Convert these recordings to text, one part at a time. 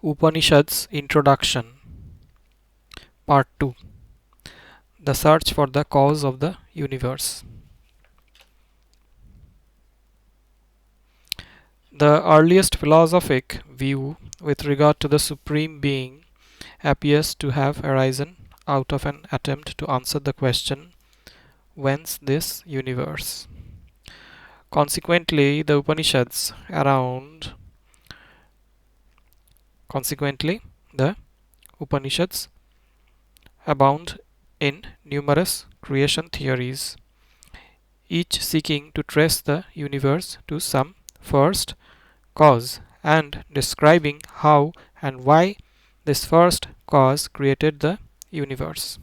Upanishads Introduction Part 2. The Search for the Cause of the Universe. The earliest philosophic view with regard to the Supreme Being appears to have arisen out of an attempt to answer the question, whence this universe? Consequently, the Upanishads abound in numerous creation theories, each seeking to trace the universe to some first cause and describing how and why this first cause created the universe.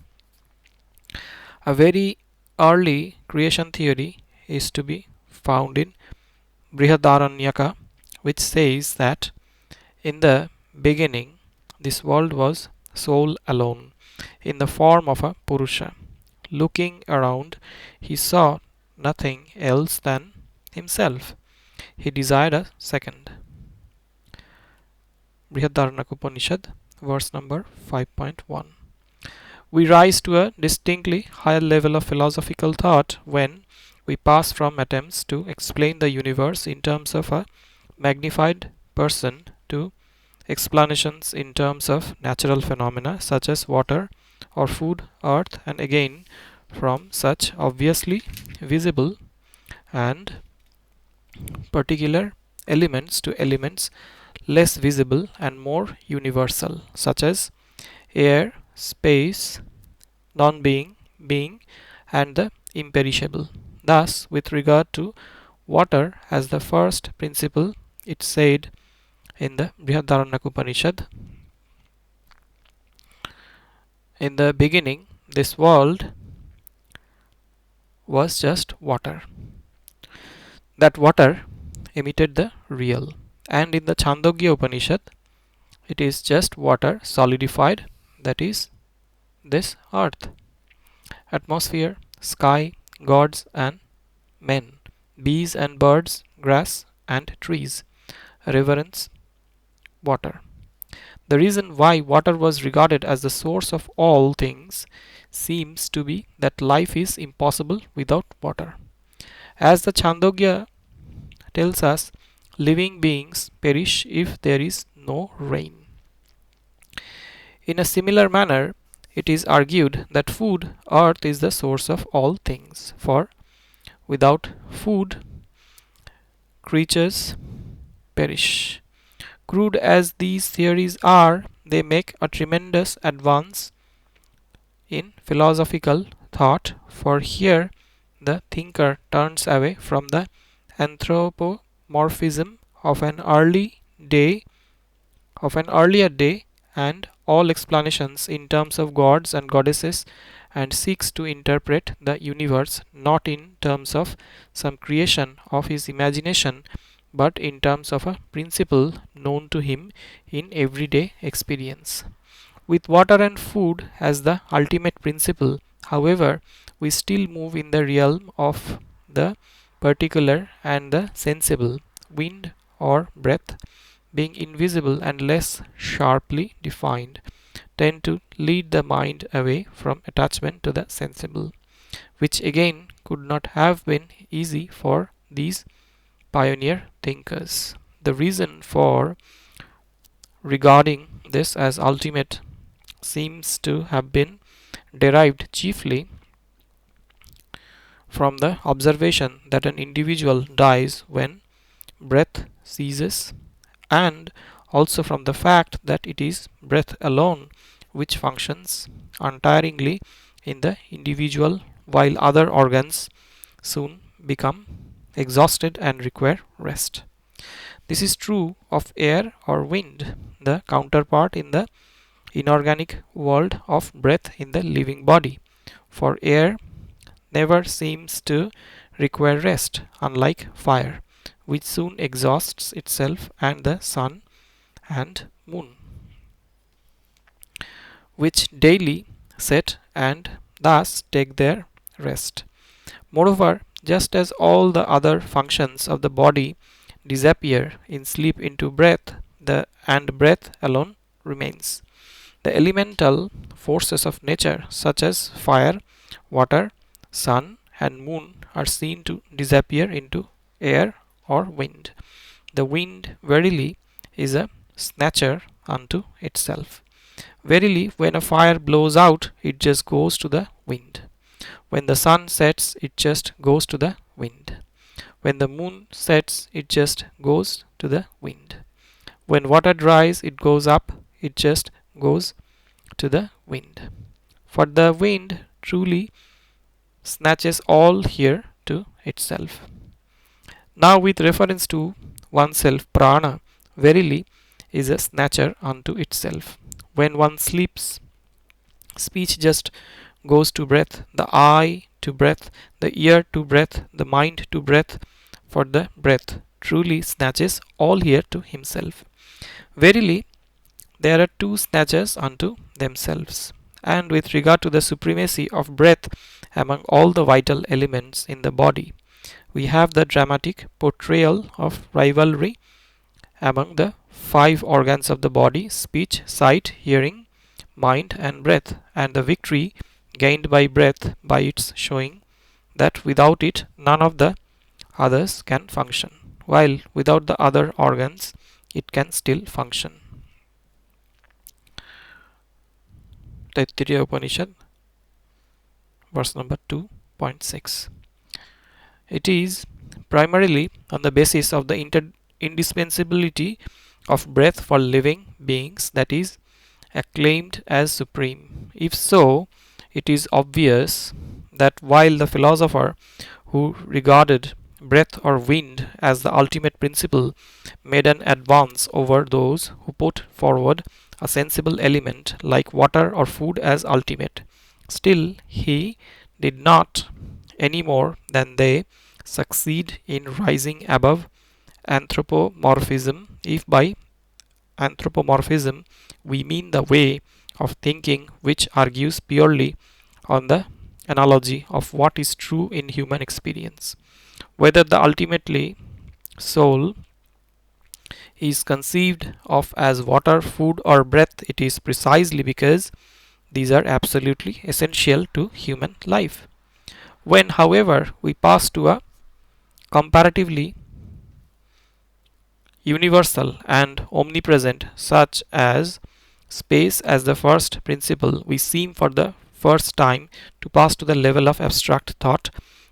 A very early creation theory is to be found in Brihadaranyaka, which says that in the beginning this world was soul alone, in the form of a Purusha. Looking around, he saw nothing else than himself. He desired a second. Brihadaranyaka Upanishad, verse number 5.1. We rise to a distinctly higher level of philosophical thought when we pass from attempts to explain the universe in terms of a magnified person to explanations in terms of natural phenomena such as water or food, earth, and again from such obviously visible and particular elements to elements less visible and more universal, such as air, space, non-being, being, and the imperishable. Thus, with regard to water as the first principle, it said in the Brihadaranyaka Upanishad, in the beginning, this world was just water. That water emitted the real. And in the Chandogya Upanishad, it is just water solidified, that is, this earth. Atmosphere, sky, gods and men, bees and birds, grass and trees, reverence water. The reason why water was regarded as the source of all things seems to be that life is impossible without water. As the Chandogya tells us, living beings perish if there is no rain. In a similar manner, it is argued that food, earth, is the source of all things, for without food, creatures perish. Crude as these theories are, they make a tremendous advance in philosophical thought, for here the thinker turns away from the anthropomorphism of an earlier day and all explanations in terms of gods and goddesses, and seeks to interpret the universe not in terms of some creation of his imagination, but in terms of a principle known to him in everyday experience. With water and food as the ultimate principle, however, we still move in the realm of the particular and the sensible, wind or breath, being invisible and less sharply defined, tend to lead the mind away from attachment to the sensible, which again could not have been easy for these pioneer thinkers. The reason for regarding this as ultimate seems to have been derived chiefly from the observation that an individual dies when breath ceases, and also from the fact that it is breath alone which functions untiringly in the individual, while other organs soon become exhausted and require rest. This is true of air or wind, the counterpart in the inorganic world of breath in the living body, for air never seems to require rest, unlike fire, which soon exhausts itself, and the sun and moon, which daily set and thus take their rest. Moreover, just as all the other functions of the body disappear in sleep into breath, and breath alone remains. The elemental forces of nature, such as fire, water, sun, and moon, are seen to disappear into air or wind. The wind, verily, is a snatcher unto itself. Verily, when a fire blows out, it just goes to the wind. When the sun sets, it just goes to the wind. When the moon sets, it just goes to the wind. When water dries, it goes up, it just goes to the wind. For the wind truly snatches all here to itself. Now, with reference to oneself, prana verily is a snatcher unto itself. When one sleeps, speech just goes to breath, the eye to breath, the ear to breath, the mind to breath, for the breath truly snatches all here to himself. Verily, there are two snatchers unto themselves. And with regard to the supremacy of breath among all the vital elements in the body, we have the dramatic portrayal of rivalry among the five organs of the body: speech, sight, hearing, mind, and breath, and the victory gained by breath by its showing that without it none of the others can function, while without the other organs it can still function. Taittiriya Upanishad, verse number 2.6. It is primarily on the basis of the indispensability of breath for living beings that is acclaimed as supreme. If so, it is obvious that while the philosopher who regarded breath or wind as the ultimate principle made an advance over those who put forward a sensible element like water or food as ultimate, still he did not, any more than they, succeed in rising above anthropomorphism, if by anthropomorphism we mean the way of thinking which argues purely on the analogy of what is true in human experience. Whether the ultimately soul is conceived of as water, food, or breath, it is precisely because these are absolutely essential to human life. When, however, we pass to a comparatively universal and omnipresent, such as space as the first principle, we seem for the first time to pass to the level of abstract thought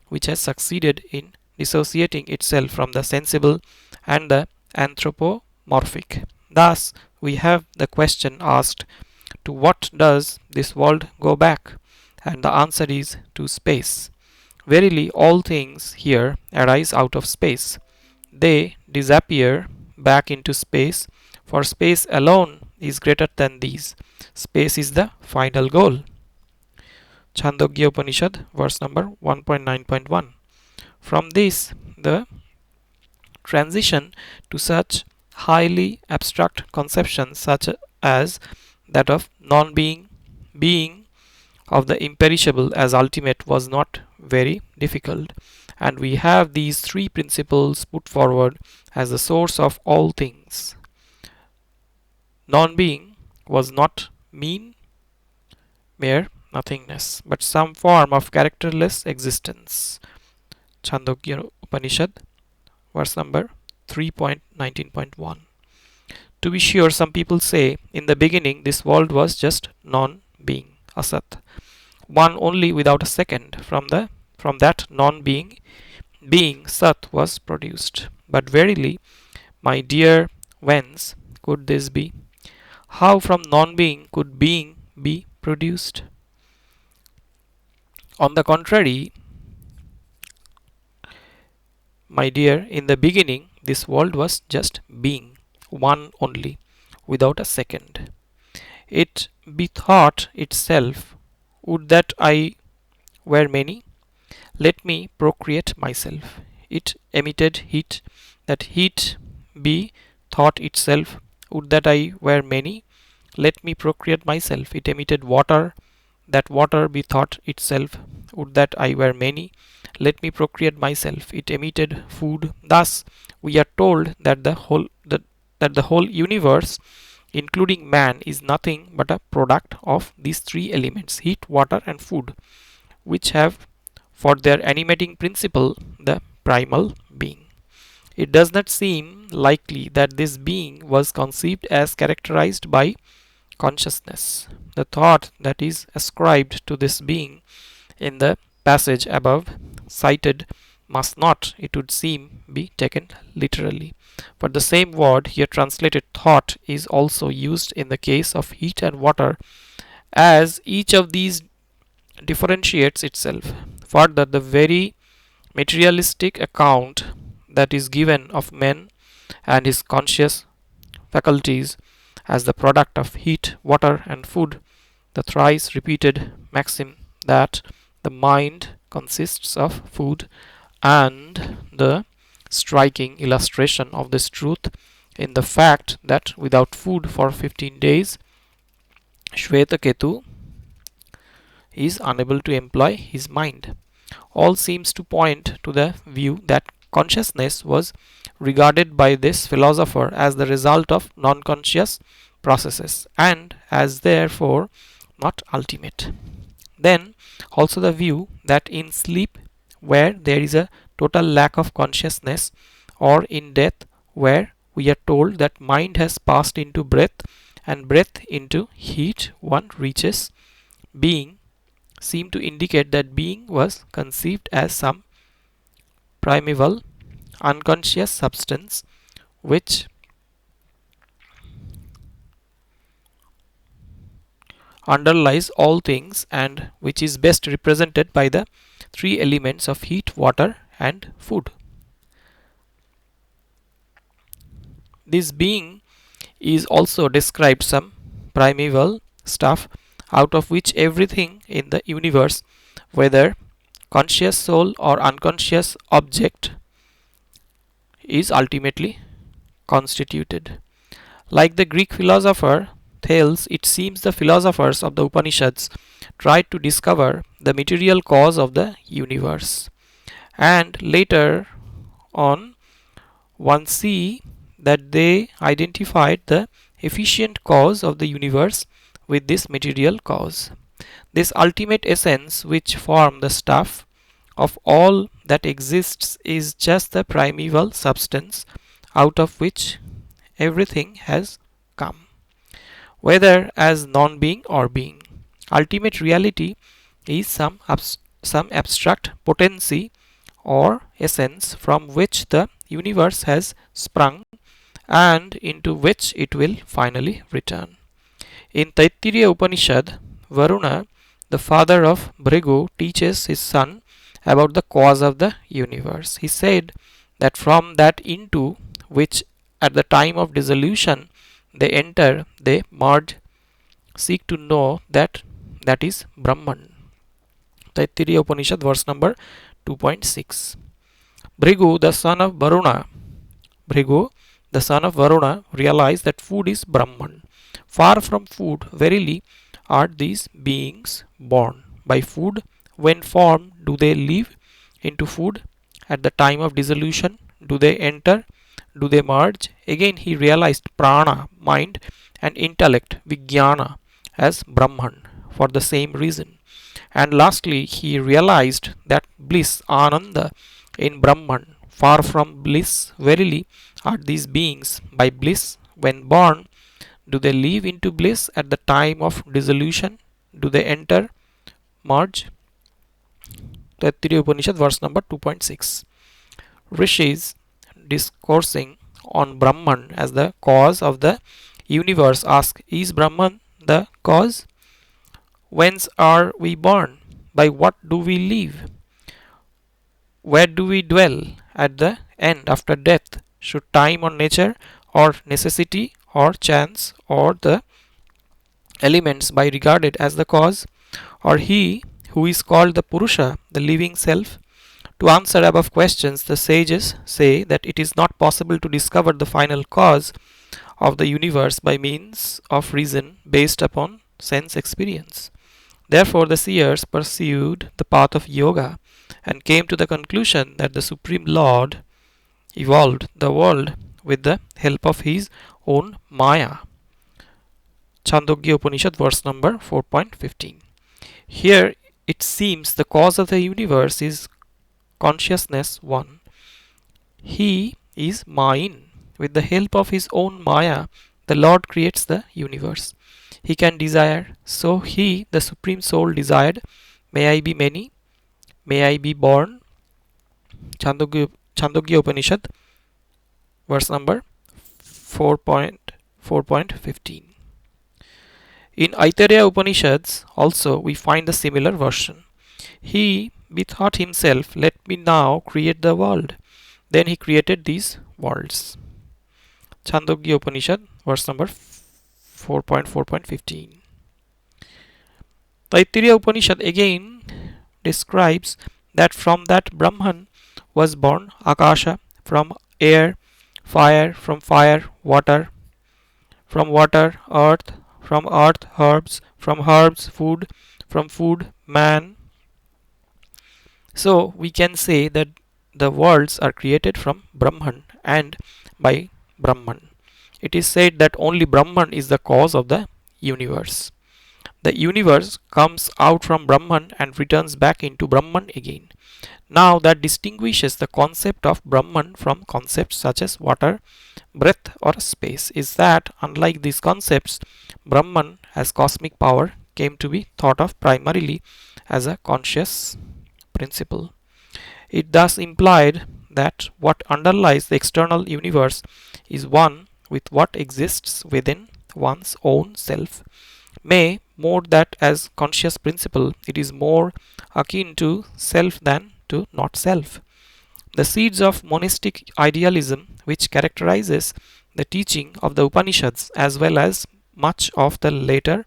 which has succeeded in dissociating itself from the sensible and the anthropomorphic. Thus, we have the question asked, to what does this world go back? And the answer is to space. Verily, all things here arise out of space. They disappear back into space, for space alone is greater than these. Space is the final goal. Chandogya Upanishad, verse number 1.9.1. From this, the transition to such highly abstract conceptions such as that of non-being, being, of the imperishable as ultimate was not very difficult, and we have these three principles put forward as the source of all things. Non-being was not mean, mere nothingness, but some form of characterless existence. Chandogya Upanishad, verse number 3.19.1. To be sure, some people say, in the beginning this world was just non-being, asat, one only without a second. From that non-being, being sat was produced. But verily, my dear, whence could this be? How from non-being could being be produced? On the contrary, my dear, in the beginning this world was just being, one only, without a second. It bethought itself, would that I were many, let me procreate myself. It emitted heat, that heat bethought itself, would that I were many, let me procreate myself. It emitted water, that water bethought itself, would that I were many, let me procreate myself. It emitted food. Thus we are told that that the whole universe, including man, is nothing but a product of these three elements, heat, water, and food, which have for their animating principle the primal being. It does not seem likely that this being was conceived as characterized by consciousness. The thought that is ascribed to this being in the passage above cited must not, it would seem, be taken literally. For the same word here translated thought is also used in the case of heat and water, as each of these differentiates itself. Further, the very materialistic account that is given of man and his conscious faculties as the product of heat, water, and food, the thrice repeated maxim that the mind consists of food, and the striking illustration of this truth in the fact that without food for 15 days, Shvetaketu is unable to employ his mind. All seems to point to the view that consciousness was regarded by this philosopher as the result of non-conscious processes and as therefore not ultimate. Then also the view that in sleep, where there is a total lack of consciousness, or in death, where we are told that mind has passed into breath and breath into heat, one reaches being, seem to indicate that being was conceived as some primeval unconscious substance which underlies all things and which is best represented by the three elements of heat, water, and food. This being is also described some primeval stuff out of which everything in the universe, whether conscious soul or unconscious object, is ultimately constituted. Like the Greek philosopher Thales, it seems the philosophers of the Upanishads tried to discover the material cause of the universe, and later on one see that they identified the efficient cause of the universe with this material cause. This ultimate essence which form the stuff of all that exists is just the primeval substance out of which everything has come, whether as non-being or being. Ultimate reality is some abstract potency or essence from which the universe has sprung and into which it will finally return. In Taittiriya Upanishad, Varuna, the father of Bhrigu, teaches his son about the cause of the universe. He said that from that into which at the time of dissolution they enter, they merge, seek to know that is Brahman. Taittiriya Upanishad, verse number 2.6. Bhrigu, the son of Varuna, realized that food is Brahman. Far from food, verily, are these beings born. By food, when formed, do they live into food? At the time of dissolution, do they enter? Do they merge? Again, he realized prana, mind, and intellect, vijnana, as Brahman for the same reason. And lastly, he realized that bliss, ananda, in Brahman. Far from bliss, verily, are these beings. By bliss, when born, do they live into bliss at the time of dissolution? Do they enter, merge? Taittiriya Upanishad, verse number 2.6. Rishis, discoursing on Brahman as the cause of the universe, ask, is Brahman the cause? Whence are we born? By what do we live? Where do we dwell at the end after death? Should time or nature or necessity or chance or the elements be regarded as the cause, or he who is called the Purusha, the living self? To answer above questions, the sages say that it is not possible to discover the final cause of the universe by means of reason based upon sense experience. Therefore, the seers pursued the path of yoga and came to the conclusion that the Supreme Lord evolved the world with the help of his own Maya. Chandogya Upanishad, verse number 4.15. Here it seems the cause of the universe is consciousness 1. He is mine. With the help of his own Maya, the Lord creates the universe. He can desire. So he, the Supreme Soul, desired, may I be many, may I be born. Chandogya Upanishad, verse number 4.15. In Aitareya Upanishads also we find a similar version. He bethought himself, let me now create the world. Then he created these worlds. Chandogya Upanishad, verse number 4.4.15. Taittiriya Upanishad again describes that from that Brahman was born Akasha, from air, fire, from fire, water, from water, earth, from earth, herbs, from herbs, food, from food, man. So we can say that the worlds are created from Brahman and by Brahman. It is said that only Brahman is the cause of the universe. The universe comes out from Brahman and returns back into Brahman again. Now that distinguishes the concept of Brahman from concepts such as water, breath or space is that unlike these concepts, Brahman as cosmic power came to be thought of primarily as a conscious principle. It thus implied that what underlies the external universe is one with what exists within one's own self. May more that as conscious principle it is more akin to self than to not self. The seeds of monistic idealism which characterizes the teaching of the Upanishads as well as much of the later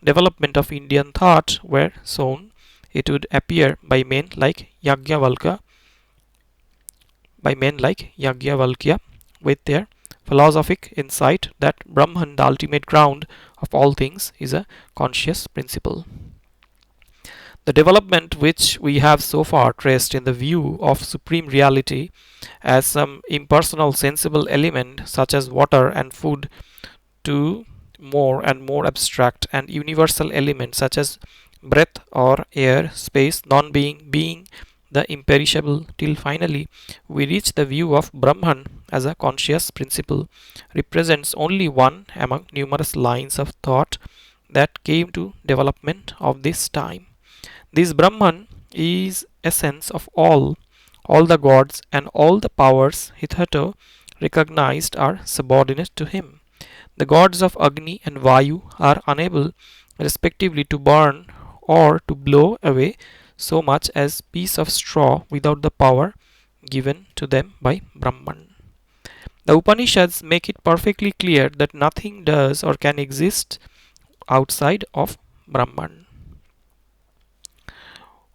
development of Indian thought were sown, it would appear, by men like Yajnavalkya with their philosophic insight that Brahman, the ultimate ground of all things, is a conscious principle. The development which we have so far traced in the view of supreme reality as some impersonal sensible element such as water and food to more and more abstract and universal elements such as breath or air, space, non-being, being, the imperishable, till finally we reach the view of Brahman as a conscious principle, represents only one among numerous lines of thought that came to development of this time. This Brahman is essence of all the gods and all the powers hitherto recognized are subordinate to him. The gods of Agni and Vayu are unable respectively to burn or to blow away so much as piece of straw without the power given to them by Brahman. The Upanishads make it perfectly clear that nothing does or can exist outside of Brahman.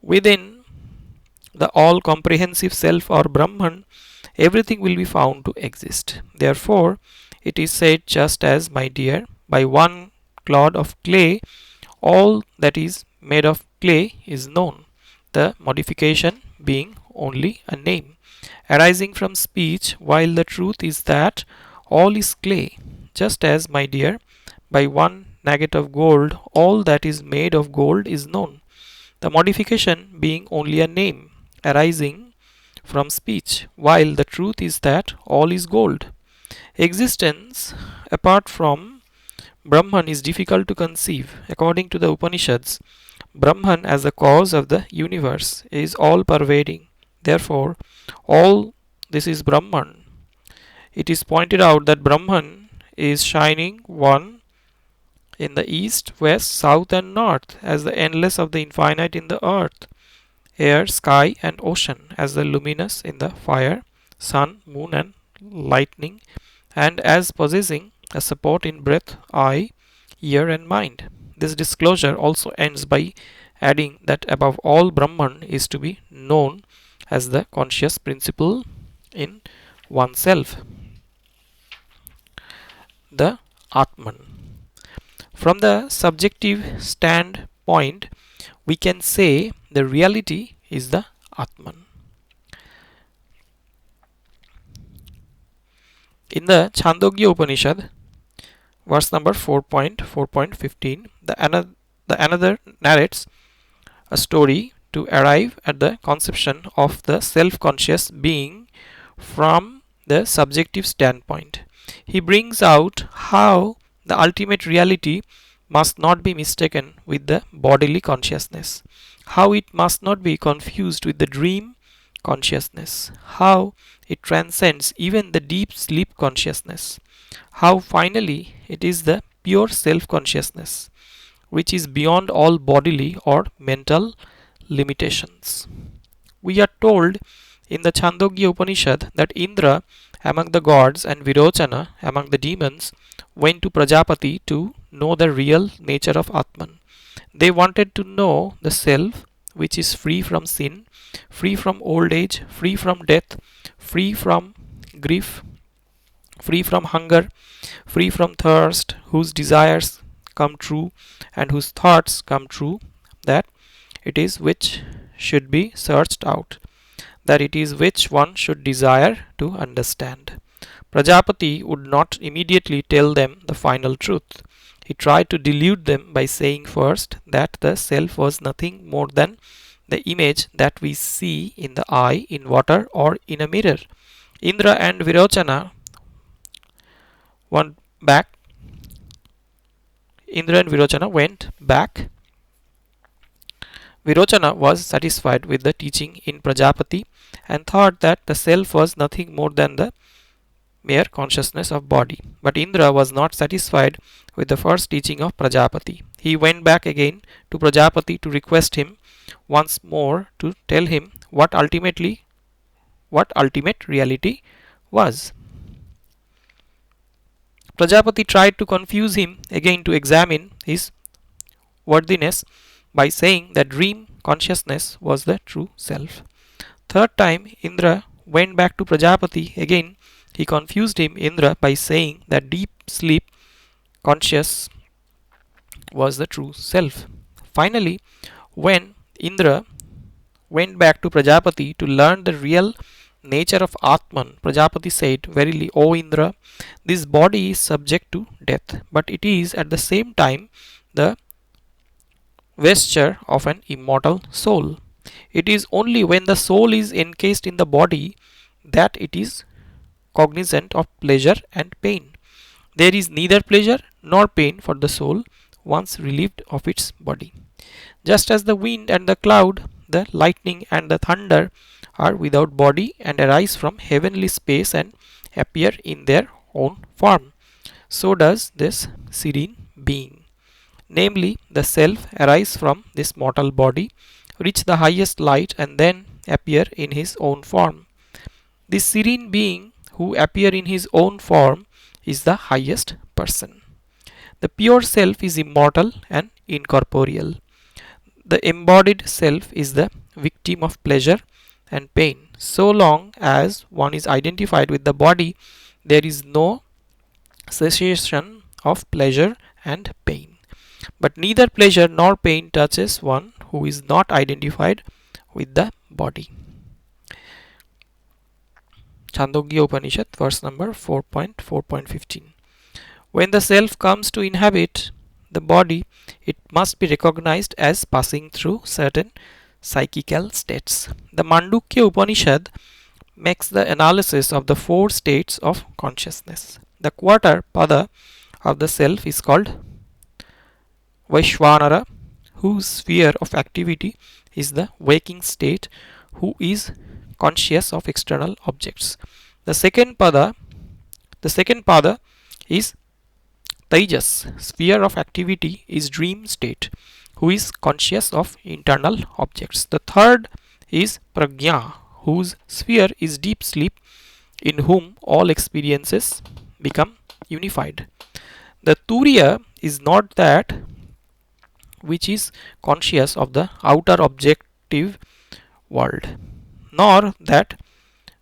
Within the all-comprehensive self or Brahman, everything will be found to exist. Therefore, it is said, just as, my dear, by one clod of clay, all that is made of clay is known, the modification being only a name, arising from speech, while the truth is that all is clay. Just as, my dear, by one nugget of gold, all that is made of gold is known, the modification being only a name, arising from speech, while the truth is that all is gold. Existence apart from Brahman is difficult to conceive. According to the Upanishads, Brahman as the cause of the universe is all pervading. Therefore, all this is Brahman. It is pointed out that Brahman is shining one in the east, west, south and north as the endless of the infinite in the earth, air, sky and ocean, as the luminous in the fire, sun, moon and lightning, and as possessing a support in breath, eye, ear and mind. This disclosure also ends by adding that above all Brahman is to be known as the conscious principle in oneself, the Atman. From the subjective standpoint, we can say the reality is the Atman. In the Chandogya Upanishad, verse number 4.4.15, the another narrates a story to arrive at the conception of the self-conscious being from the subjective standpoint. He brings out how the ultimate reality must not be mistaken with the bodily consciousness, how it must not be confused with the dream consciousness, how it transcends even the deep sleep consciousness, how finally it is the pure self consciousness which is beyond all bodily or mental limitations. We are told in the Chandogya Upanishad that Indra among the gods and Virochana among the demons went to Prajapati to know the real nature of Atman. They wanted to know the self which is free from sin, free from old age, free from death, free from grief, free from hunger, free from thirst, whose desires come true and whose thoughts come true, that it is which should be searched out, that it is which one should desire to understand. Prajapati would not immediately tell them the final truth. He tried to delude them by saying first that the self was nothing more than the image that we see in the eye, in water, or in a mirror. Indra and Virochana went back. Indra and Virochana went back. Virochana was satisfied with the teaching in Prajapati and thought that the self was nothing more than the mere consciousness of body. But Indra was not satisfied with the first teaching of Prajapati. He went back again to Prajapati to request him once more to tell him what ultimate reality was. Prajapati tried to confuse him again to examine his worthiness by saying that dream consciousness was the true self. Third time Indra went back to Prajapati again. He confused him, Indra, by saying that deep sleep conscious was the true self. Finally, when Indra went back to Prajapati to learn the real nature of Atman, Prajapati said, "Verily, O Indra, this body is subject to death, but it is at the same time the vesture of an immortal soul. It is only when the soul is encased in the body that it is cognizant of pleasure and pain. There is neither pleasure nor pain for the soul once relieved of its body. Just as the wind and the cloud, the lightning and the thunder are without body and arise from heavenly space and appear in their own form, so does this serene being, namely the self, arise from this mortal body, reach the highest light, and then appear in his own form. This serene being who appear in his own form is the highest person. The pure self is immortal and incorporeal. The embodied self is the victim of pleasure and pain. So long as one is identified with the body, there is no cessation of pleasure and pain. But neither pleasure nor pain touches one who is not identified with the body." Chandogya Upanishad, verse number 4.4.15. When the self comes to inhabit the body, it must be recognized as passing through certain psychical states. The Mandukya Upanishad makes the analysis of the four states of consciousness. The quarter pada of the self is called Vaishvanara, whose sphere of activity is the waking state, who is conscious of external objects. The second pada is Tejas, sphere of activity is dream state, who is conscious of internal objects. The third is Prajna, whose sphere is deep sleep, in whom all experiences become unified. The Turiya is not that which is conscious of the outer objective world, nor that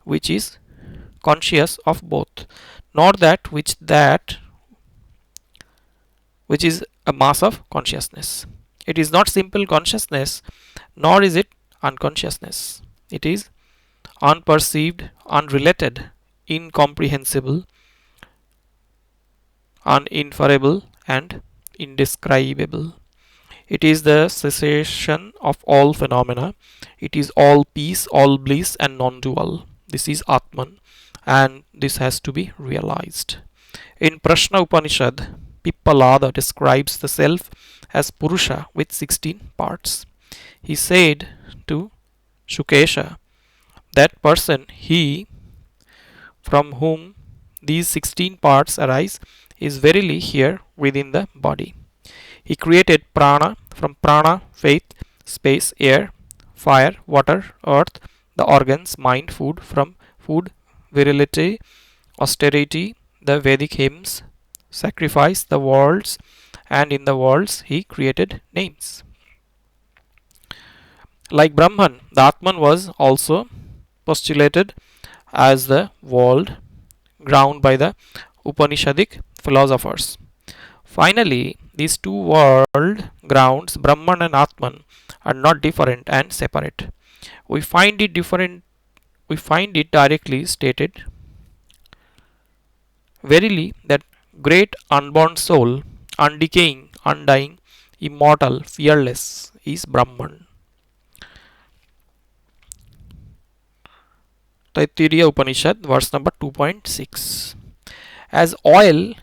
which is conscious of both, nor that which is a mass of consciousness. It is not simple consciousness, nor is it unconsciousness. It is unperceived, unrelated, incomprehensible, uninferable, and indescribable. It is the cessation of all phenomena. It is all peace, all bliss, and non dual. This is Atman, and this has to be realized. In Prashna Upanishad, Pippalada describes the self as Purusha with 16 parts. He said to Shukesha, that person, he from whom these 16 parts arise, is verily here within the body. He created prana from prana, faith, space, air, fire, water, earth, the organs, mind, food, from food, virility, austerity, the Vedic hymns, sacrifice, the worlds, and in the worlds he created names. Like Brahman, the Atman was also postulated as the world ground by the Upanishadic philosophers. Finally, these two world grounds, Brahman and Atman, are not different and separate. We find it different. We find it directly stated. Verily, that great unborn soul, undecaying, undying, immortal, fearless, is Brahman. Taittiriya Upanishad, verse number 2.6. As oil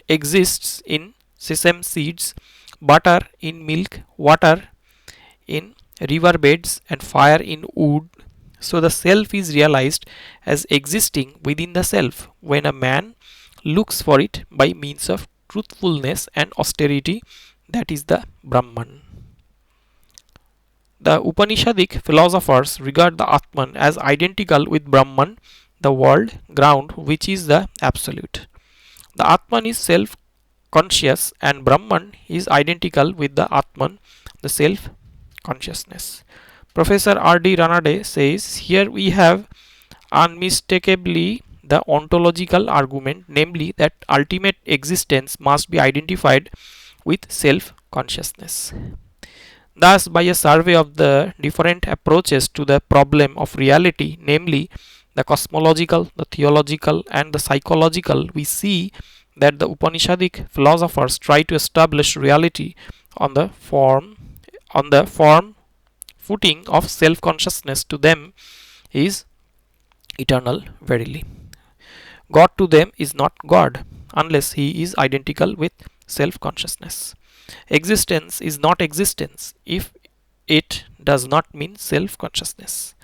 exists in sesame seeds, butter in milk, water in river beds, and fire in wood, so the self is realized as existing within the self when a man looks for it by means of truthfulness and austerity, that is the Brahman. The Upanishadic philosophers regard the Atman as identical with Brahman, the world ground, which is the absolute. The Atman is self conscious, and Brahman is identical with the Atman, the self consciousness. Professor R.D. Ranade says, here we have unmistakably the ontological argument, namely that ultimate existence must be identified with self consciousness. Thus, by a survey of the different approaches to the problem of reality, namely the cosmological, the theological, and the psychological, we see that the Upanishadic philosophers try to establish reality on the form footing of self-consciousness. To them is eternal verily. God to them is not God unless he is identical with self-consciousness. Existence is not existence if it does not mean self-consciousness.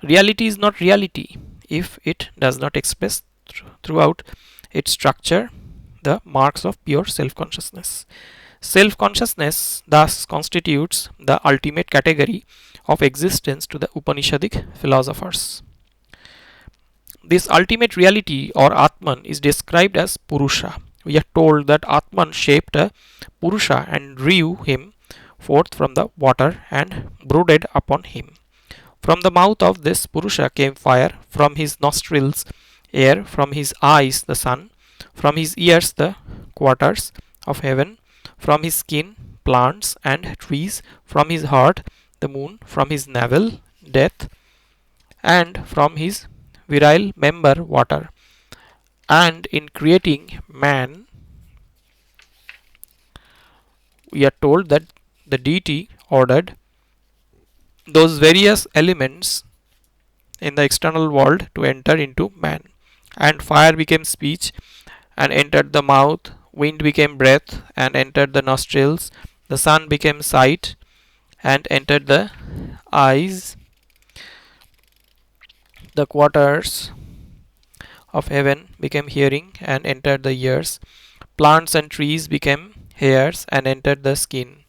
Reality is not reality if it does not express throughout its structure the marks of pure self-consciousness. Self-consciousness thus constitutes the ultimate category of existence to the Upanishadic philosophers. This ultimate reality or Atman is described as Purusha. We are told that Atman shaped a Purusha and drew him forth from the water and brooded upon him. From the mouth of this Purusha came fire, from his nostrils air, from his eyes the sun, from his ears the quarters of heaven, from his skin plants and trees, from his heart the moon, from his navel death, and from his virile member water. And in creating man, we are told that the deity ordered those various elements in the external world to enter into man. And fire became speech and entered the mouth, wind became breath and entered the nostrils, the sun became sight and entered the eyes, the quarters of heaven became hearing and entered the ears, plants and trees became hairs and entered the skin,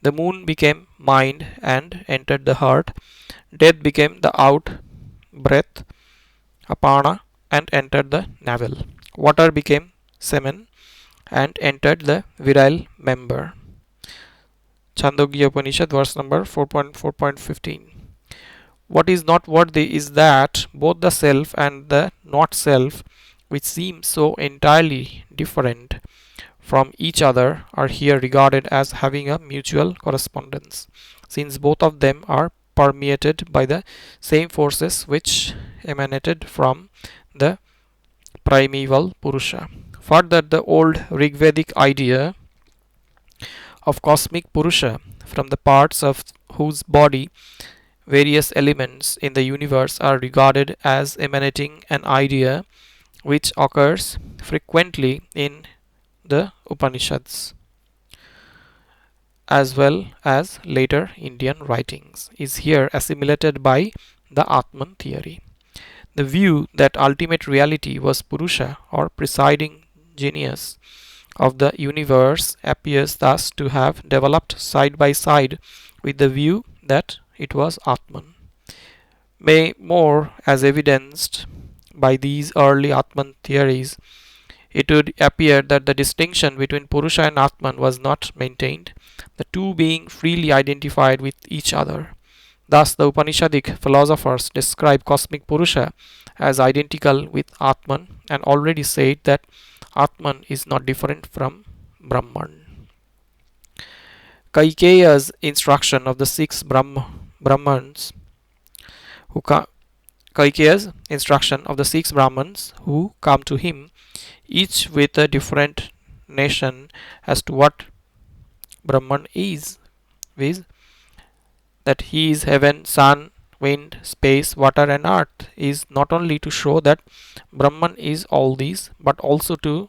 the moon became mind and entered the heart, death became the out breath, apana, and entered the navel, water became semen and entered the virile member. Chandogya Upanishad, verse number 4.4.15. What is not worthy is that both the self and the not self, which seem so entirely different from each other, are here regarded as having a mutual correspondence, since both of them are permeated by the same forces which emanated from the primeval Purusha. Further, the old Rigvedic idea of cosmic Purusha, from the parts of whose body various elements in the universe are regarded as emanating an idea which occurs frequently in the Upanishads as well as later Indian writings, is here assimilated by the Atman theory. The view that ultimate reality was Purusha, or presiding genius of the universe, appears thus to have developed side by side with the view that it was Atman. May more, as evidenced by these early Atman theories, it would appear that the distinction between Purusha and Atman was not maintained, the two being freely identified with each other. Thus, the Upanishadic philosophers describe cosmic Purusha as identical with Atman and already said that Atman is not different from Brahman. Kaikeya's instruction of the six Brahmans who Kaikeya's instruction of the six Brahmans who come to him, each with a different nation as to what Brahman is, viz. That he is heaven, sun, wind, space, water, and earth, is not only to show that Brahman is all these, but also to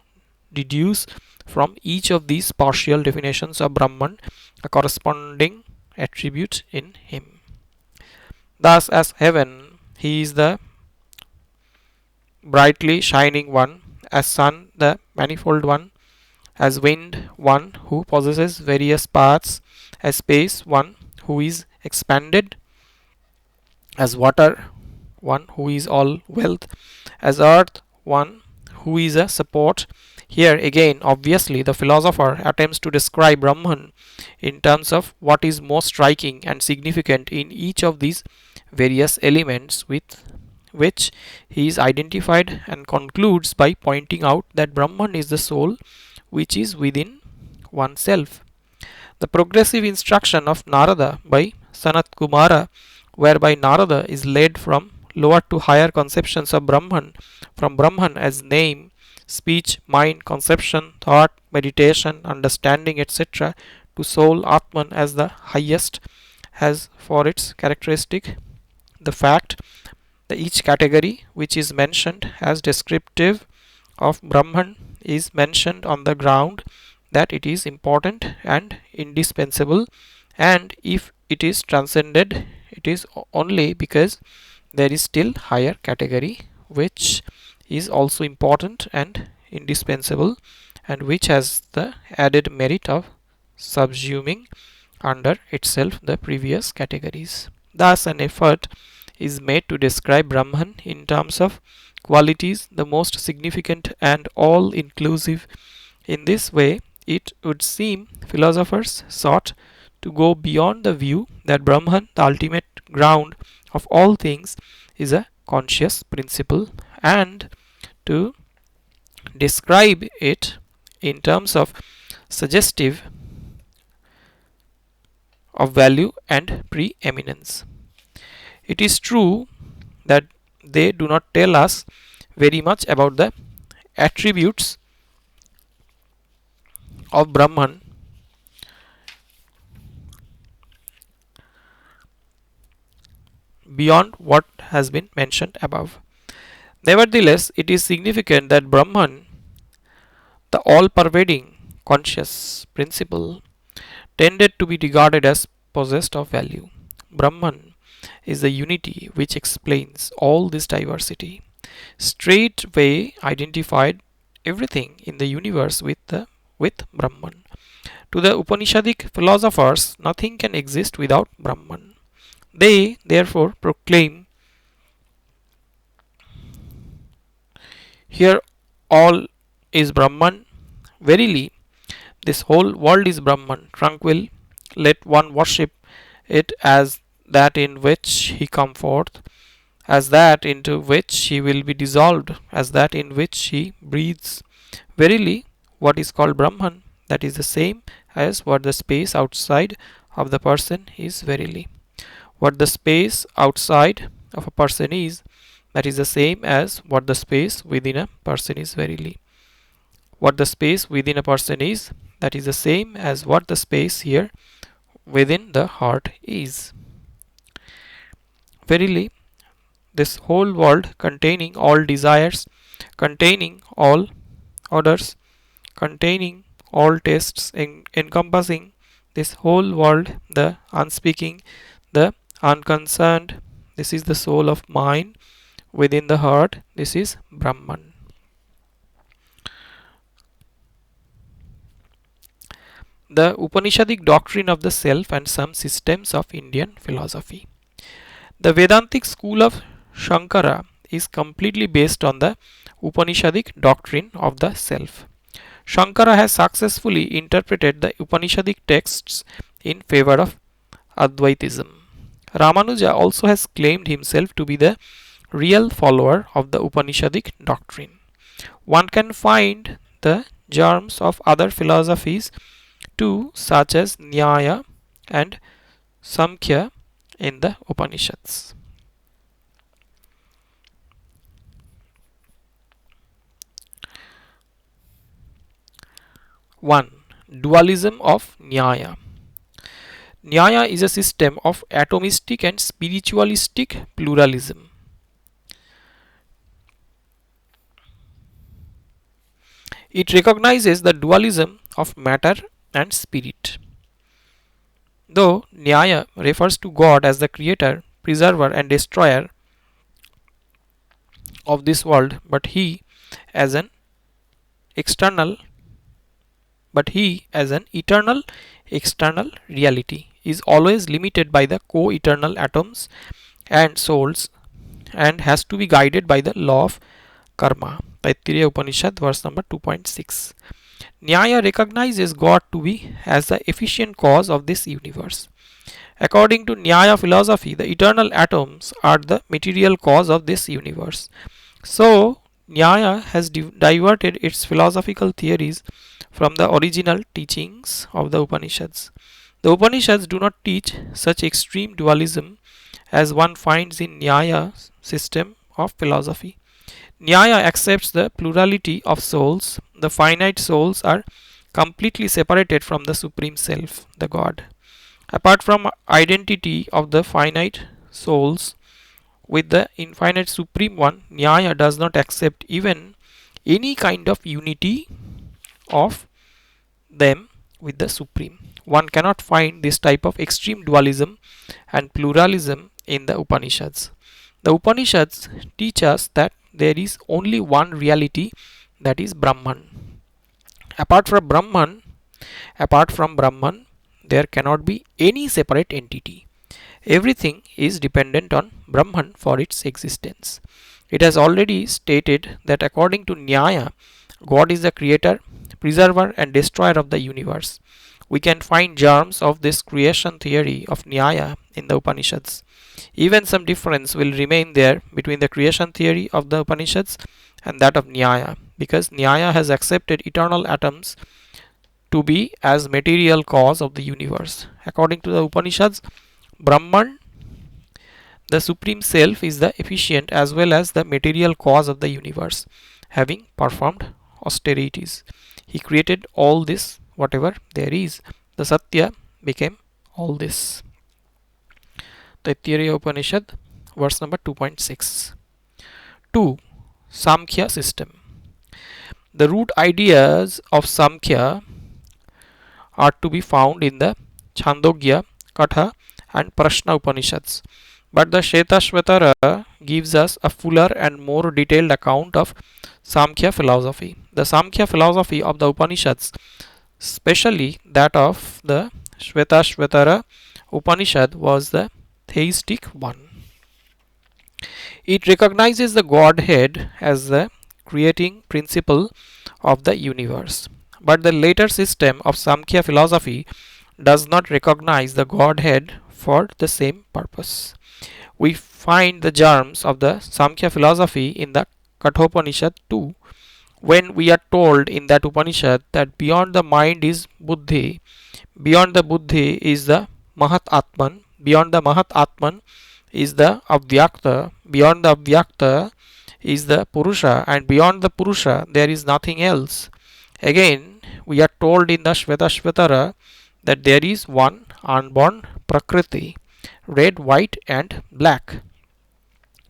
deduce from each of these partial definitions of Brahman a corresponding attribute in him. Thus, as heaven, he is the brightly shining one; as sun, the manifold one; as wind, one who possesses various parts; as space, one who is expanded; as water, one who is all wealth; as earth, one who is a support. Here again, obviously, the philosopher attempts to describe Brahman in terms of what is most striking and significant in each of these various elements with which he is identified, and concludes by pointing out that Brahman is the soul which is within oneself. The progressive instruction of Narada by Sanat Kumara, whereby Narada is led from lower to higher conceptions of Brahman, from Brahman as name, speech, mind, conception, thought, meditation, understanding, etc., to soul Atman as the highest, has for its characteristic the fact that each category which is mentioned as descriptive of Brahman is mentioned on the ground that it is important and indispensable, and if it is transcended, it is only because there is still higher category which is also important and indispensable, and which has the added merit of subsuming under itself the previous categories. Thus, an effort is made to describe Brahman in terms of qualities the most significant and all inclusive. In this way, it would seem philosophers sought to go beyond the view that Brahman, the ultimate ground of all things, is a conscious principle, and to describe it in terms of suggestive of value and preeminence. It is true that they do not tell us very much about the attributes of Brahman beyond what has been mentioned above. Nevertheless, it is significant that Brahman, the all-pervading conscious principle, tended to be regarded as possessed of value. Brahman is the unity which explains all this diversity. Straightway identified everything in the universe with Brahman. To the Upanishadic philosophers, nothing can exist without Brahman. They therefore proclaim, here all is Brahman. Verily, this whole world is Brahman, tranquil. Let one worship it as that in which he come forth, as that into which he will be dissolved, as that in which he breathes. Verily, what is called Brahman, that is the same as what the space outside of the person is. Verily, what the space outside of a person is, that is the same as what the space within a person is. Verily, what the space within a person is, that is the same as what the space here within the heart is. Verily, this whole world containing all desires, containing all orders, containing all tastes, encompassing this whole world, the unspeaking, the unconcerned, this is the soul of mind within the heart, this is Brahman. The Upanishadic doctrine of the self and some systems of Indian philosophy. The Vedantic school of Shankara is completely based on the Upanishadic doctrine of the self. Shankara has successfully interpreted the Upanishadic texts in favor of Advaitism. Ramanuja also has claimed himself to be the real follower of the Upanishadic doctrine. One can find the germs of other philosophies too, such as Nyaya and Samkhya in the Upanishads. 1. Dualism of Nyaya. Nyaya is a system of atomistic and spiritualistic pluralism. It recognizes the dualism of matter and spirit. Though Nyaya refers to God as the creator, preserver and destroyer of this world, but he as an eternal external reality is always limited by the co-eternal atoms and souls and has to be guided by the law of karma. Taittiriya Upanishad verse number 2.6. Nyaya recognizes God to be as the efficient cause of this universe. According to Nyaya philosophy, the eternal atoms are the material cause of this universe. So, Nyaya has diverted its philosophical theories from the original teachings of the Upanishads. The Upanishads do not teach such extreme dualism as one finds in Nyaya's system of philosophy. Nyaya accepts the plurality of souls. The finite souls are completely separated from the Supreme Self, the God. Apart from identity of the finite souls with the infinite Supreme One, Nyaya does not accept even any kind of unity of them with the Supreme. One cannot find this type of extreme dualism and pluralism in the Upanishads. The Upanishads teach us that there is only one reality, that is Brahman. Apart from Brahman, there cannot be any separate entity. Everything is dependent on Brahman for its existence. It has already stated that according to Nyaya, God is the creator, preserver and destroyer of the universe. We can find germs of this creation theory of Nyaya in the Upanishads. Even some difference will remain there between the creation theory of the Upanishads and that of Nyaya, because Nyaya has accepted eternal atoms to be as material cause of the universe. According to the Upanishads, Brahman, the Supreme Self, is the efficient as well as the material cause of the universe, having performed austerities. He created all this, whatever there is. The Satya became all this. Taittiriya Upanishad, verse number 2.6. 2. Samkhya System. The root ideas of Samkhya are to be found in the Chandogya, Katha and Prashna Upanishads. But the Shvetashvatara gives us a fuller and more detailed account of Samkhya philosophy. The Samkhya philosophy of the Upanishads, especially that of the Shvetashvatara Upanishad, was the theistic one. It recognizes the Godhead as the creating principle of the universe. But the later system of Samkhya philosophy does not recognize the Godhead for the same purpose. We find the germs of the Samkhya philosophy in the Kathopanishad too, when we are told in that Upanishad that beyond the mind is Buddhi, beyond the Buddhi is the Mahat Atman, beyond the Mahat Atman is the Avyakta, beyond the Avyakta is the Purusha, and beyond the Purusha there is nothing else. Again, we are told in the Shvetashvatara that there is one unborn Prakriti, red, white, and black,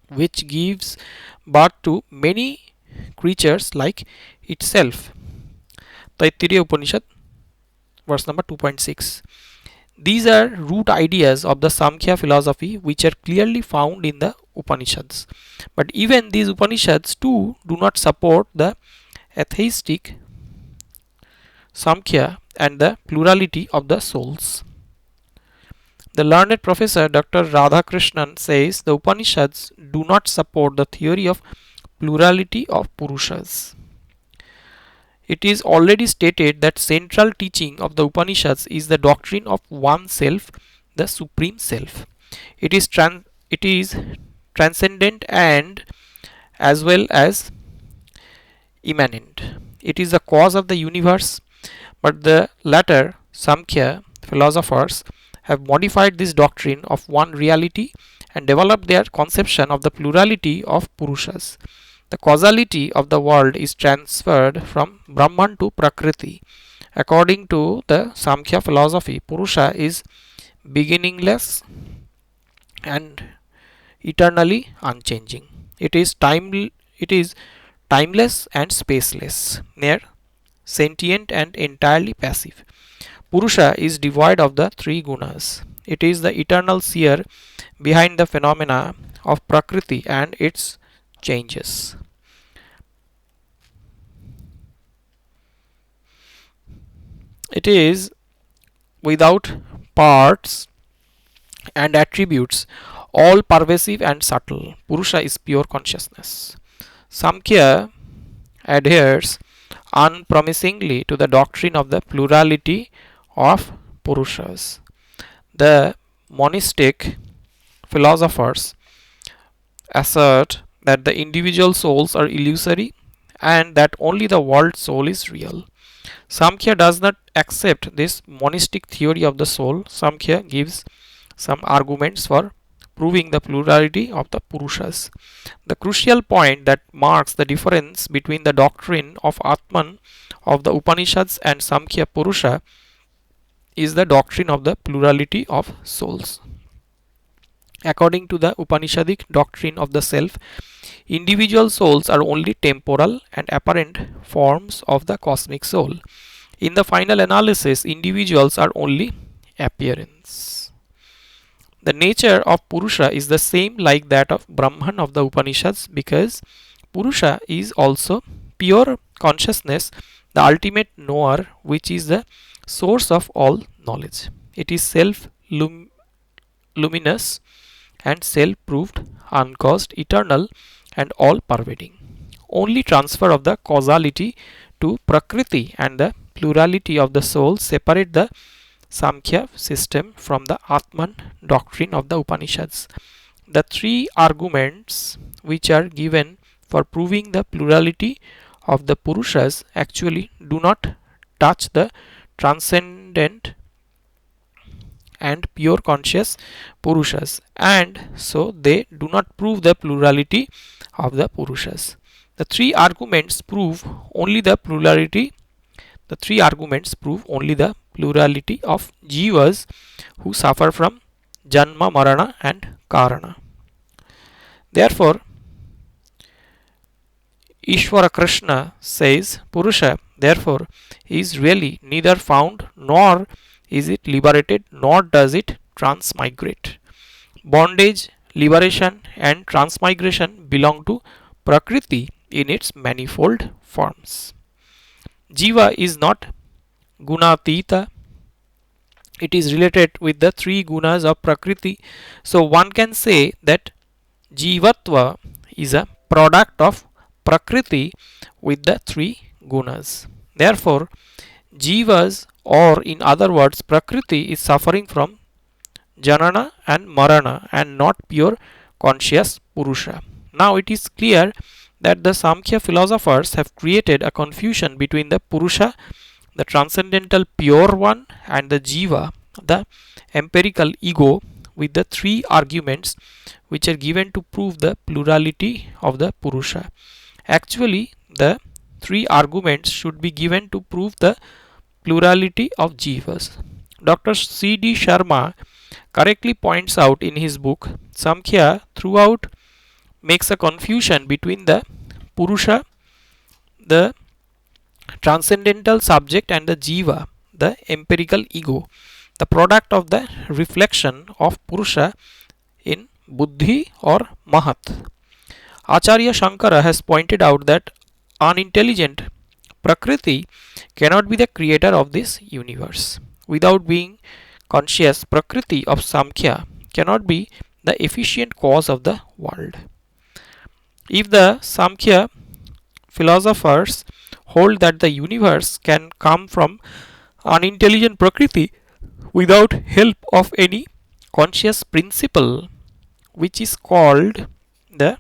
which gives birth to many creatures like itself. Taittiriya Upanishad, verse number 2.6. These are root ideas of the Samkhya philosophy which are clearly found in the Upanishads. But even these Upanishads too do not support the atheistic Samkhya and the plurality of the souls. The learned professor Dr. Radhakrishnan says the Upanishads do not support the theory of plurality of Purushas. It is already stated that central teaching of the Upanishads is the doctrine of one self, the supreme self. It is transcendent and as well as immanent. It is the cause of the universe, but the latter Samkhya philosophers have modified this doctrine of one reality and developed their conception of the plurality of Purushas. The causality of the world is transferred from Brahman to Prakriti. According to the Samkhya philosophy, Purusha is beginningless and eternally unchanging. It is timeless and spaceless, near sentient and entirely passive. Purusha is devoid of the three gunas. It is the eternal seer behind the phenomena of Prakriti and its changes. It is without parts and attributes, all pervasive and subtle. Purusha is pure consciousness. Samkhya adheres unpromisingly to the doctrine of the plurality of Purushas. The monistic philosophers assert that the individual souls are illusory and that only the world soul is real. Samkhya does not accept this monistic theory of the soul. Samkhya gives some arguments for proving the plurality of the Purushas. The crucial point that marks the difference between the doctrine of Atman of the Upanishads and Samkhya Purusha is the doctrine of the plurality of souls. According to the Upanishadic doctrine of the self, individual souls are only temporal and apparent forms of the cosmic soul. In the final analysis, individuals are only appearance. The nature of Purusha is the same like that of Brahman of the Upanishads, because Purusha is also pure consciousness, the ultimate knower, which is the source of all knowledge. It is self-luminous and self-proved, uncaused, eternal, and all-pervading. Only transfer of the causality to Prakriti and the plurality of the soul separate the Samkhya system from the Atman doctrine of the Upanishads. The three arguments which are given for proving the plurality of the Purushas actually do not touch the transcendent and pure conscious Purushas, and so they do not prove the plurality of the Purushas. The three arguments prove only the plurality. The three arguments prove only the plurality of jivas who suffer from janma, marana, and karana. Therefore, Ishvara Krishna says Purusha therefore is really neither found nor is it liberated nor does it transmigrate. Bondage, liberation, and transmigration belong to Prakriti in its manifold forms. Jiva is not gunatita. It is related with the three gunas of Prakriti. So one can say that Jivatva is a product of Prakriti with the three gunas. Therefore, Jivas, or in other words, Prakriti, is suffering from Janana and Marana and not pure conscious Purusha. Now it is clear that the Samkhya philosophers have created a confusion between the Purusha, the transcendental pure one, and the Jiva, the empirical ego, with the three arguments which are given to prove the plurality of the Purusha. Actually, the three arguments should be given to prove the plurality of jivas. Dr. C.D. Sharma correctly points out in his book Samkhya throughout makes a confusion between the Purusha, the transcendental subject, and the Jiva, the empirical ego, the product of the reflection of Purusha in Buddhi or Mahat. Acharya Shankara has pointed out that unintelligent Prakriti cannot be the creator of this universe. Without being conscious, Prakriti of Samkhya cannot be the efficient cause of the world. If the Samkhya philosophers hold that the universe can come from unintelligent Prakriti without help of any conscious principle, which is called the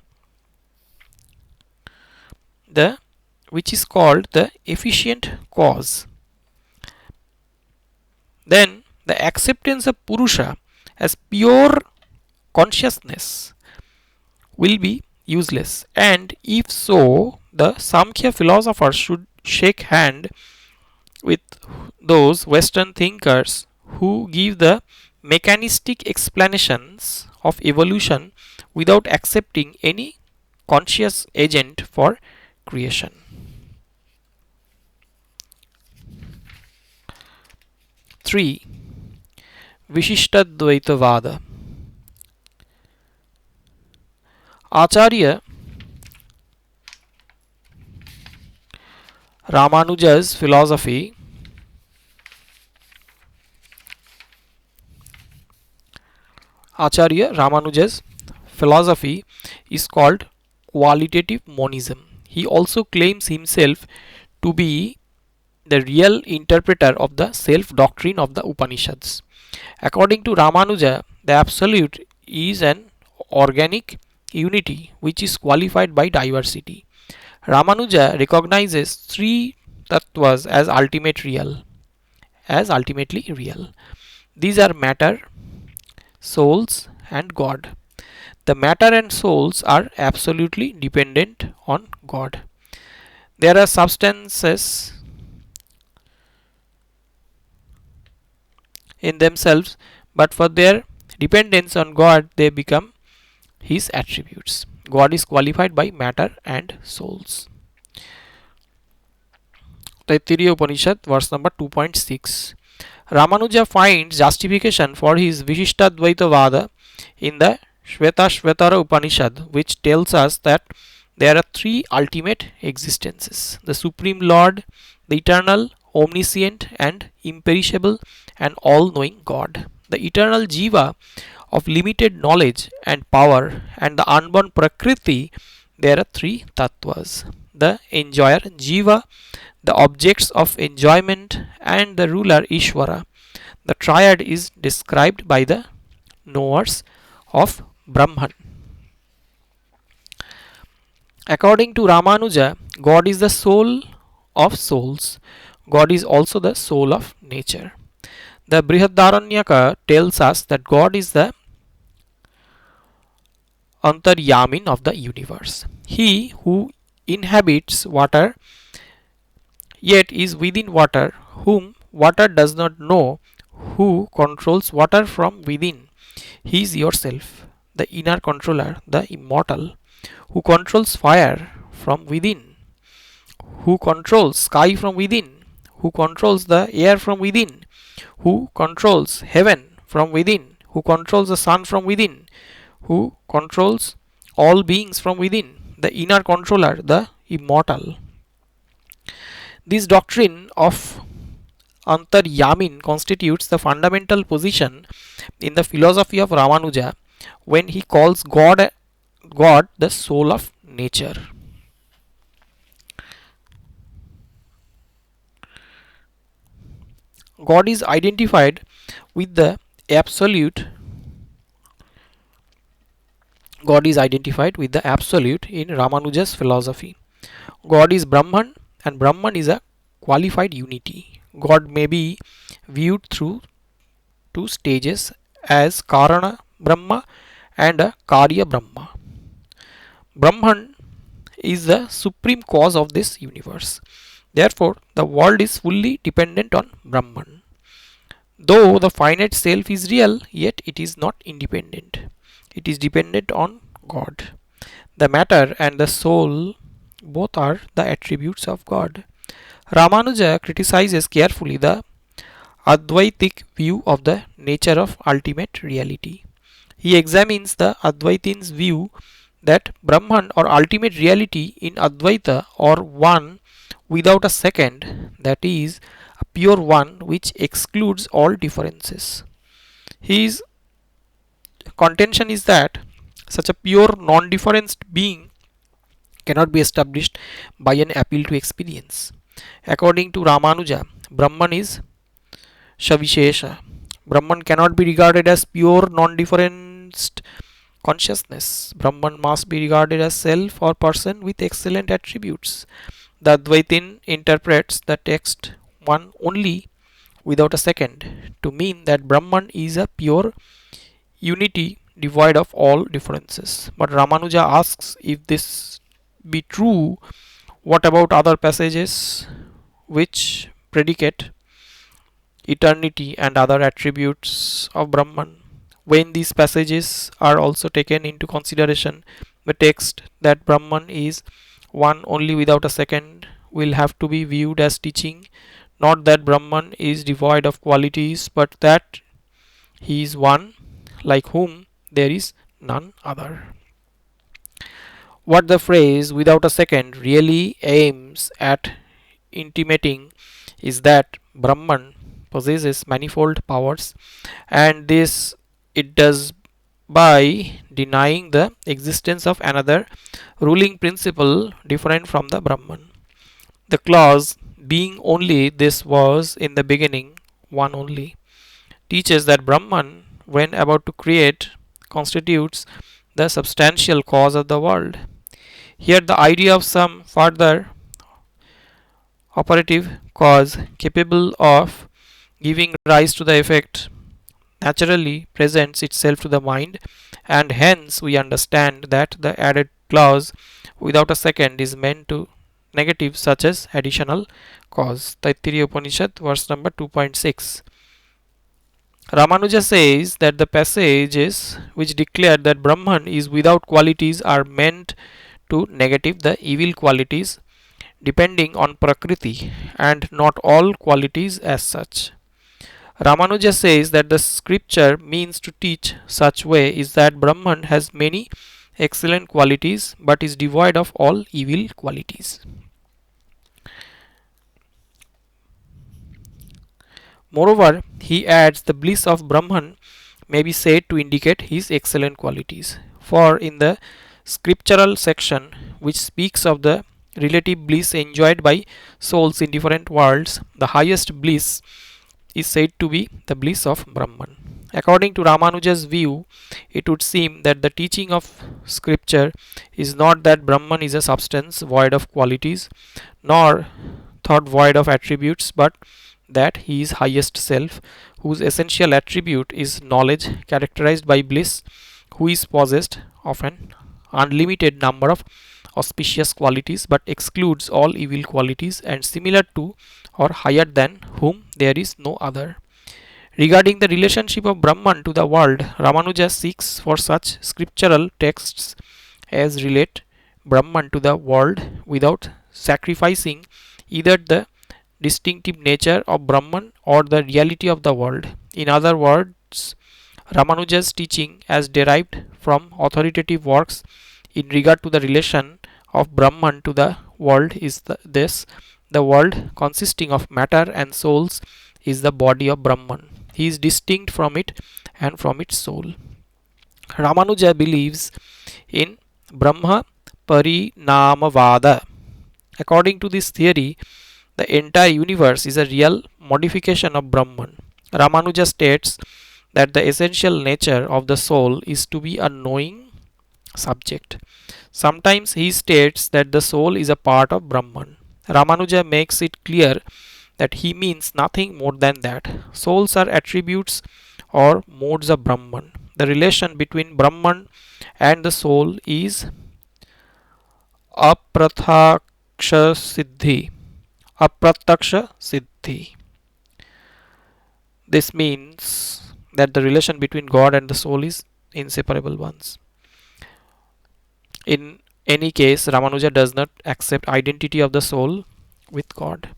efficient cause, then the acceptance of Purusha as pure consciousness will be useless. And if so, the Samkhya philosophers should shake hand with those Western thinkers who give the mechanistic explanations of evolution without accepting any conscious agent for creation. 3. Visishtadvaitavada. Acharya Ramanuja's philosophy is called qualitative monism. He also claims himself to be the real interpreter of the self doctrine of the Upanishads. According to Ramanuja, the absolute is an organic unity which is qualified by diversity. Ramanuja recognizes three tattvas as ultimately real. These are matter, souls, and God. The matter and souls are absolutely dependent on God. There are substances in themselves, but for their dependence on God, they become His attributes. God is qualified by matter and souls. Taittiriya Upanishad, verse number 2.6. Ramanuja finds justification for his Visishtadvaitavada in the Shvetashvatara Upanishad, which tells us that there are three ultimate existences: the Supreme Lord, the eternal, omniscient, and imperishable, and all knowing God, the eternal Jiva of limited knowledge and power, and the unborn Prakriti. There are three tattvas: the enjoyer Jiva, the objects of enjoyment, and the ruler Ishvara. The triad is described by the knowers of Brahman. According to Ramanuja, God is the soul of souls. God is also the soul of nature. The Brihadaranyaka tells us that God is the Antaryamin of the universe. He who inhabits water yet is within water, whom water does not know, who controls water from within. He is yourself, the inner controller, the immortal, who controls fire from within, who controls sky from within, who controls the air from within, who controls heaven from within, who controls the sun from within, who controls all beings from within, the inner controller, the immortal. This doctrine of Antaryamin constitutes the fundamental position in the philosophy of Ramanuja when he calls God the soul of nature. God is identified with the absolute. God is identified with the absolute in Ramanuja's philosophy. God is Brahman, and Brahman is a qualified unity. God may be viewed through two stages as Karana Brahma and a Karya Brahma. Brahman is the supreme cause of this universe. Therefore, the world is fully dependent on Brahman. Though the finite self is real, yet it is not independent. It is dependent on God. The matter and the soul both are the attributes of God. Ramanuja criticizes carefully the Advaitic view of the nature of ultimate reality. He examines the Advaitins' view that Brahman or ultimate reality in Advaita or one without a second, that is, a pure one which excludes all differences. His contention is that such a pure non differenced being cannot be established by an appeal to experience. According to Ramanuja, Brahman is Shavishesha. Brahman cannot be regarded as pure non differenced consciousness. Brahman must be regarded as self or person with excellent attributes. The Advaitin interprets the text one only without a second to mean that Brahman is a pure unity devoid of all differences. But Ramanuja asks, if this be true, what about other passages which predicate eternity and other attributes of Brahman? When these passages are also taken into consideration, the text that Brahman is one only without a second will have to be viewed as teaching not that Brahman is devoid of qualities, but that he is one like whom there is none other. What the phrase without a second really aims at intimating is that Brahman possesses manifold powers, and this it does by denying the existence of another ruling principle different from the Brahman. The clause being only this was in the beginning one only teaches that Brahman, when about to create, constitutes the substantial cause of the world. Here, the idea of some further operative cause capable of giving rise to the effect naturally presents itself to the mind, and hence we understand that the added clause without a second is meant to negative such as additional cause. Taittiriya Upanishad, verse number 2.6. Ramanuja says that the passages which declare that Brahman is without qualities are meant to negative the evil qualities depending on Prakriti and not all qualities as such. Ramanuja says that the scripture means to teach such way is that Brahman has many excellent qualities but is devoid of all evil qualities. Moreover, he adds the bliss of Brahman may be said to indicate his excellent qualities. For in the scriptural section which speaks of the relative bliss enjoyed by souls in different worlds, the highest bliss is said to be the bliss of Brahman. According to Ramanuja's view, it would seem that the teaching of scripture is not that Brahman is a substance void of qualities, nor thought void of attributes, but that he is highest self, whose essential attribute is knowledge, characterized by bliss, who is possessed of an unlimited number of auspicious qualities but excludes all evil qualities, and similar to or higher than whom there is no other. Regarding the relationship of Brahman to the world, Ramanuja seeks for such scriptural texts as relate Brahman to the world without sacrificing either the distinctive nature of Brahman or the reality of the world. In other words, Ramanuja's teaching as derived from authoritative works in regard to the relation of Brahman to the world is this: the world consisting of matter and souls is the body of Brahman. He is distinct from it and from its soul. Ramanuja believes in Brahma Parinamavada. According to this theory, the entire universe is a real modification of Brahman. Ramanuja states that the essential nature of the soul is to be a knowing subject. Sometimes he states that the soul is a part of Brahman. Ramanuja makes it clear that he means nothing more than that. Souls are attributes or modes of Brahman. The relation between Brahman and the soul is Apratyaksha Siddhi. Apratyaksha Siddhi. This means that the relation between God and the soul is inseparable ones. In any case, Ramanuja does not accept identity of the soul with God.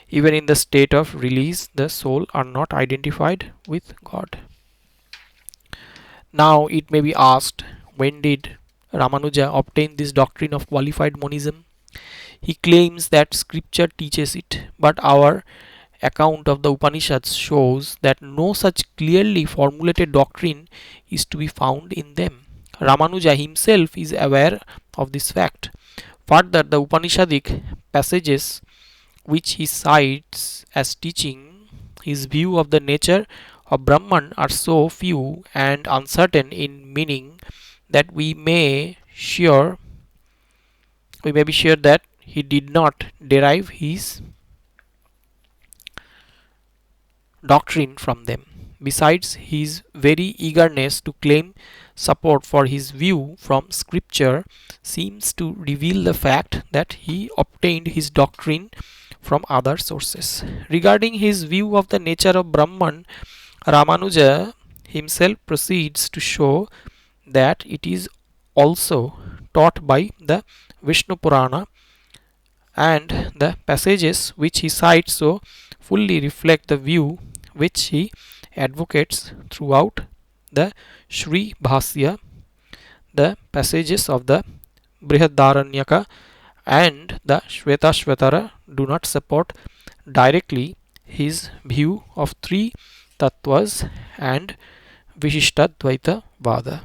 Even in the state of release, the soul are not identified with God. Now it may be asked, when did Ramanuja obtain this doctrine of qualified monism? He claims that scripture teaches it, but our account of the Upanishads shows that no such clearly formulated doctrine is to be found in them. Ramanuja himself is aware of this fact. Further, the Upanishadic passages which he cites as teaching his view of the nature of Brahman are so few and uncertain in meaning that we may be sure that he did not derive his doctrine from them. Besides, his very eagerness to claim support for his view from scripture seems to reveal the fact that he obtained his doctrine from other sources. Regarding his view of the nature of Brahman, Ramanuja himself proceeds to show that it is also taught by the Vishnu Purana, and the passages which he cites so fully reflect the view which he advocates throughout the Sri Bhasya. The passages of the Brihadaranyaka and the Shvetashvatara do not support directly his view of three tattvas and Visishtadvaitavada.